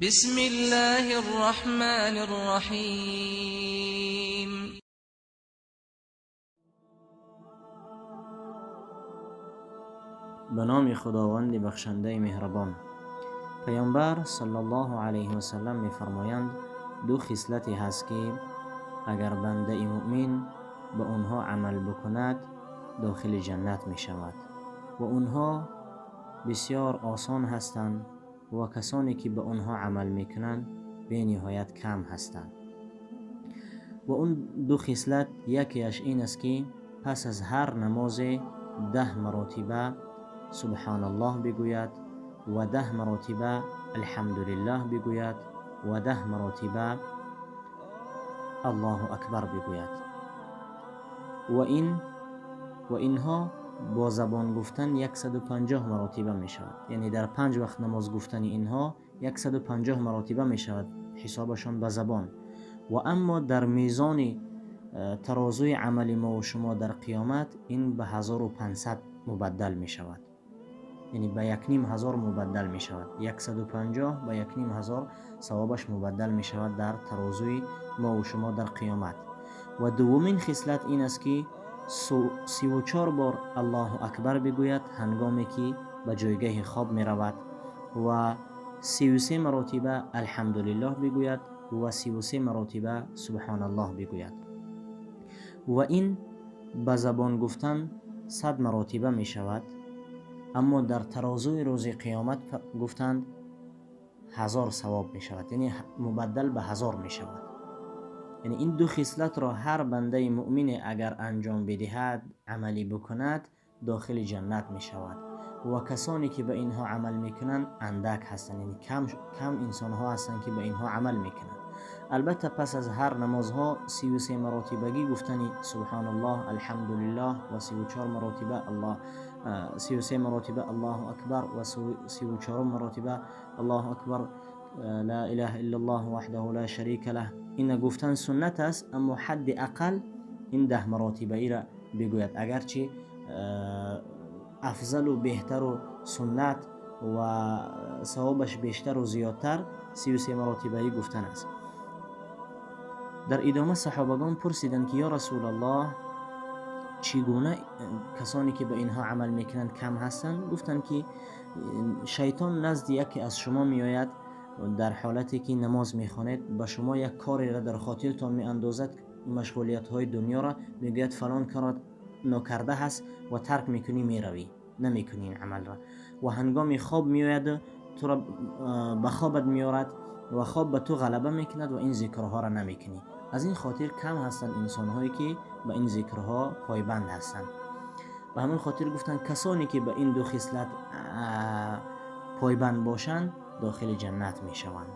بسم الله الرحمن الرحیم. به نام خداوند بخشنده مهربان. پیامبر صلی الله علیه و سلم می‌فرمایند دو خصلتی هست که اگر بنده مؤمن به اونها عمل بکند داخل جنت می شود و اونها بسیار آسان هستند و کسانی که به اونها عمل میکنند به نهایت کم هستند. و اون دو خصلت یکیش این است که پس از هر نماز 10 مرتبه سبحان الله بگوید و 10 مرتبه الحمدلله بگوید و 10 مرتبه الله اکبر بگوید و اینها با زبان گفتن 150 مرتبه می شود. یعنی در 5 وقت نماز گفتن اینها 150 مرتبه می شود حسابشان به زبان. و اما در میزان ترازوی عمل ما و شما در قیامت این به 1500 مبدل می شود. یعنی به 1500 مبدل می شود. 150 به 1500 ثوابش مبدل می شود در ترازوی ما و شما در قیامت. و دومین خصلت این است که 34 بار الله اکبر بگوید هنگامی که به جایگاه خواب می رود و 33 مرتبه الحمدلله بگوید و 33 مرتبه سبحان الله بگوید. و این به زبان گفتن 100 مرتبه می شود، اما در ترازوی روز قیامت گفتند 1000 ثواب می شود، یعنی مبدل به 1000 می شود. یعنی این دو خصلت را هر بنده مؤمن اگر انجام بدهد عملی بکند داخل جنت می شود. و کسانی که به اینها عمل میکنند اندک هستند، یعنی کم انسان ها هستند که به اینها عمل میکنند. البته پس از هر نمازها 33 مرتبگی گفتنی سبحان الله الحمدلله و 34 مرتبه الله 33 مرتبه الله اکبر و 34 مرتبه الله اکبر لا اله الا الله وحده لا شریک له این گفتن سنت است، اما حد اقل این 10 مرتبه ای را بگوید، اگرچه افضل و بهتر و سنت و ثوابش بیشتر و زیادتر 33 مرتبه ای گفتن است. در ادامه صحابگان پرسیدند که یا رسول الله چگونه کسانی که به اینها عمل میکنند کم هستند؟ گفتند که شیطان نزد یکی از شما میآید در حالتی که نماز میخوانید به شما یک کاری را در خاطرتان میاندازد، مشغولیت های دنیا را میگوید فلان کار نکرده هست و ترک میکنی میروی نمیکنی این عمل را. و هنگام خواب میآید تو را به خوابت میارد و خواب به تو غلبه میکند و این ذکرها را نمیکنی. از این خاطر کم هستند انسان هایی که به این ذکرها پایبند هستند. به همین خاطر گفتند کسانی که به این دو خصلت پایبند باشند داخل جنت می شوند.